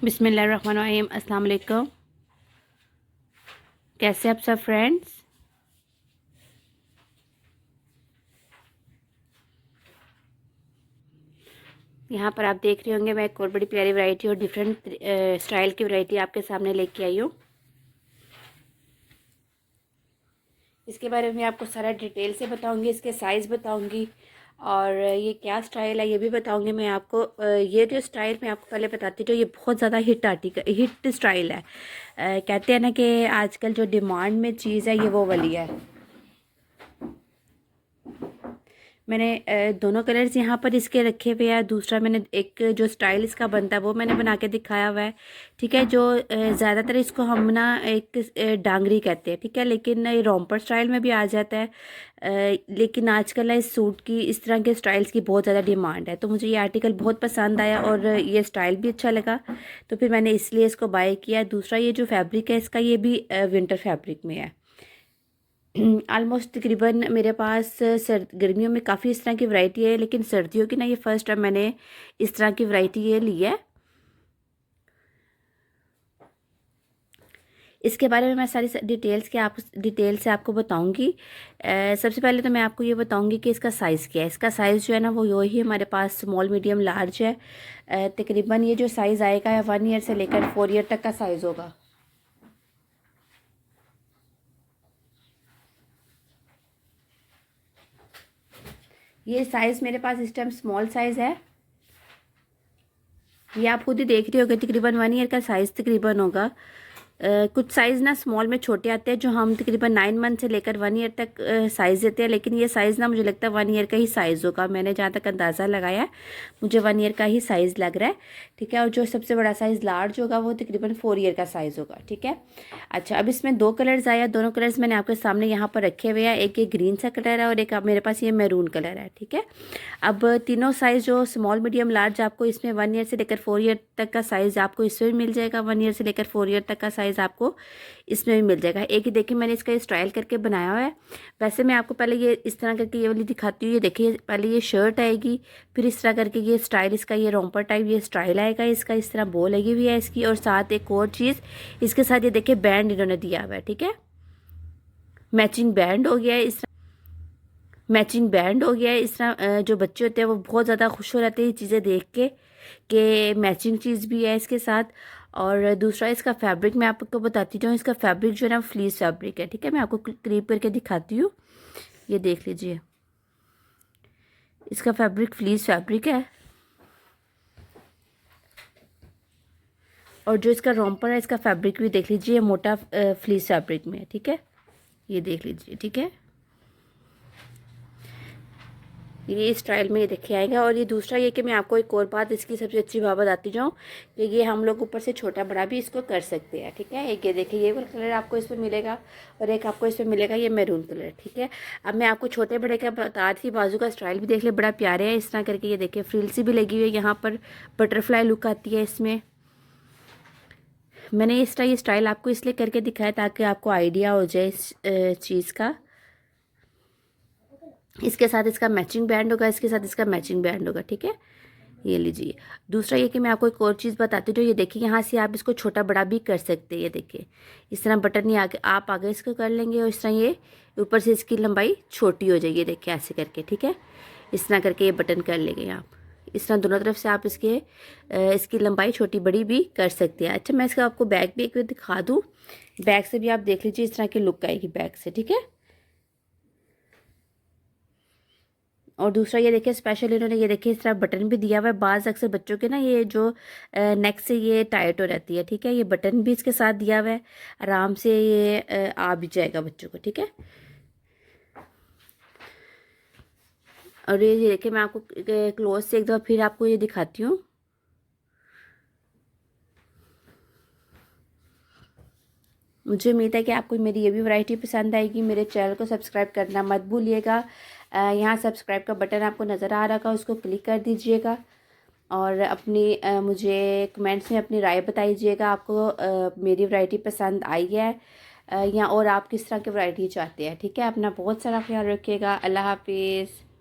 बिस्मिल्लाहिर्रहमानिर्रहीम। अस्सलाम वालेकुम। कैसे आप सब फ्रेंड्स? यहाँ पर आप देख रहे होंगे मैं एक और बड़ी प्यारी वैरायटी और डिफरेंट स्टाइल की वैरायटी आपके सामने लेके आई हूँ। इसके बारे में आपको सारा डिटेल से बताऊंगी, इसके साइज़ बताऊंगी और ये क्या स्टाइल है ये भी बताऊंगी मैं आपको। ये जो स्टाइल मैं आपको पहले बताती हूँ, ये बहुत ज़्यादा हिट स्टाइल है। कहते हैं ना कि आजकल जो डिमांड में चीज़ है ये वो वाली है। मैंने दोनों कलर्स यहाँ पर इसके रखे हुए हैं। दूसरा मैंने एक जो स्टाइल इसका बनता है वो मैंने बना के दिखाया हुआ है। ठीक है, जो ज़्यादातर इसको हम ना एक डांगरी कहते हैं। ठीक है, लेकिन ये रोम्पर स्टाइल में भी आ जाता है। लेकिन आजकल इस सूट की इस तरह के स्टाइल्स की बहुत ज़्यादा डिमांड है, तो मुझे ये आर्टिकल बहुत पसंद आया और ये स्टाइल भी अच्छा लगा, तो फिर मैंने इसलिए इसको बाय किया। दूसरा ये जो फैब्रिक है इसका, ये भी विंटर फैब्रिक में है। ऑलमोस्ट तकरीबन मेरे पास गर्मियों में काफ़ी इस तरह की वैरायटी है, लेकिन सर्दियों की ना ये फ़र्स्ट टाइम मैंने इस तरह की वैरायटी ये ली है। इसके बारे में मैं सारी डिटेल से आपको बताऊंगी। सबसे पहले तो मैं आपको ये बताऊंगी कि इसका साइज़ क्या है। इसका साइज़ जो है ना वो यही हमारे पास स्मॉल मीडियम लार्ज है। तकरीबन ये जो साइज़ आएगा है 1 ईयर से लेकर 4 ईयर तक का साइज़ होगा। ये साइज़ मेरे पास इस टाइम स्मॉल साइज़ है। ये आप खुद ही देख रहे होगे, तकरीबन 1 ईयर का साइज़ तकरीबन होगा। कुछ साइज़ ना स्मॉल में छोटे आते हैं जो हम तकरीबन 9 मंथ से लेकर 1 ईयर तक साइज़ देते हैं, लेकिन ये साइज़ ना मुझे लगता है 1 ईयर का ही साइज़ होगा। मैंने जहाँ तक अंदाज़ा लगाया है मुझे 1 ईयर का ही साइज़ लग रहा है। ठीक है, और जो सबसे बड़ा साइज़ लार्ज होगा वो तकरीबन 4 ईयर का साइज़ होगा। ठीक है, अच्छा, अब इसमें 2 कलर्स आया। दोनों कलर्स मैंने आपके सामने यहाँ पर रखे हुए हैं। एक ये ग्रीन सा कलर है और एक मेरे पास ये मैरून कलर है। ठीक है, अब तीनों साइज़ जो स्मॉल मीडियम लार्ज आपको इसमें 1 ईयर से लेकर 4 ईयर तक का साइज़ आपको इसमें भी मिल जाएगा। 1 ईयर से लेकर 4 ईयर तक का साइज़ आपको इसमें भी मिल जाएगा। एक ही देखिए मैंने इसका स्टाइल करके बनाया हुआ है। वैसे मैं आपको पहले ये इस तरह करके ये वाली दिखाती हूँ। ये देखिए, पहले ये शर्ट आएगी, फिर इस तरह करके ये स्टाइल इसका ये रोम्पर टाइप ये स्टाइल आएगा इसका। इस तरह बो लगी हुई है इसकी, और साथ एक और चीज़ इसके साथ ये देखिए बैंड इन्होंने दिया हुआ है। ठीक है, मैचिंग बैंड हो गया है इस मैचिंग बैंड हो गया है इस तरह। जो बच्चे होते हैं वो बहुत ज़्यादा खुश हो जाते हैं ये चीज़ें देख के कि मैचिंग चीज़ भी है इसके साथ। और दूसरा इसका फैब्रिक मैं आपको बताती हूँ। इसका फैब्रिक जो है ना फ्लीस फैब्रिक है। ठीक है, मैं आपको करीब करके दिखाती हूँ। ये देख लीजिए, इसका फैब्रिक फ्लीस फैब्रिक है। और जो इसका रोम्पर है इसका फैब्रिक भी देख लीजिए, मोटा फ्लीस फैब्रिक में है। ठीक है, ये देख लीजिए। ठीक है, ये स्टाइल में ये देखे आएगा। और ये दूसरा ये कि मैं आपको एक और बात इसकी सबसे अच्छी बात बताती जाऊँ कि ये हम लोग ऊपर से छोटा बड़ा भी इसको कर सकते हैं। ठीक है, एक ये देखिए ये वाला कलर आपको इसमें मिलेगा और एक आपको इसमें मिलेगा ये मैरून कलर। ठीक है, अब मैं आपको छोटे बड़े का बता रही थी। बाजू का स्टाइल भी देख ले, बड़ा प्यारे है इस तरह करके। ये देखिए फ्रिल सी भी लगी हुई है, यहाँ पर बटरफ्लाई लुक आती है इसमें। मैंने इस तरह ये स्टाइल आपको इसलिए करके दिखाया ताकि आपको आइडिया हो जाए इस चीज़ का। इसके साथ इसका मैचिंग बैंड होगा, इसके साथ इसका मैचिंग बैंड होगा। ठीक है, ये लीजिए। दूसरा ये कि मैं आपको एक और चीज़ बताती हूँ। ये देखिए यहाँ से आप इसको छोटा बड़ा भी कर सकते हैं। ये देखिए इस तरह बटन ही आगे आप आगे इसको कर लेंगे और इस तरह ये ऊपर से इसकी लंबाई छोटी हो जाएगी। देखिए ऐसे करके। ठीक है, इस तरह करके ये बटन कर लेंगे आप। इस तरह दोनों तरफ से आप इसकी लंबाई छोटी बड़ी भी कर सकते हैं। अच्छा, मैं इसका आपको बैक भी एक दिखा दूँ। बैक से भी आप देख लीजिए इस तरह की लुक आएगी बैक से। ठीक है, और दूसरा ये देखिए स्पेशल इन्होंने ये देखिए इस तरह बटन भी दिया हुआ है। बाज़ अक्सर बच्चों के ना ये जो नेक से ये टाइट हो रहती है। ठीक है, ये बटन भी इसके साथ दिया हुआ है, आराम से ये आ भी जाएगा बच्चों को। ठीक है, और ये देखिए मैं आपको क्लोज से एक दफ़ा फिर आपको ये दिखाती हूँ। मुझे उम्मीद है कि आपको मेरी ये भी वैरायटी पसंद आएगी। मेरे चैनल को सब्सक्राइब करना मत भूलिएगा। यहाँ सब्सक्राइब का बटन आपको नज़र आ रहा होगा, उसको क्लिक कर दीजिएगा और मुझे कमेंट्स में अपनी राय बताइएगा। आपको मेरी वैरायटी पसंद आई है या और आप किस तरह की वैरायटी चाहते हैं। ठीक है, अपना बहुत सारा ख्याल रखिएगा। अल्लाह हाफिज़।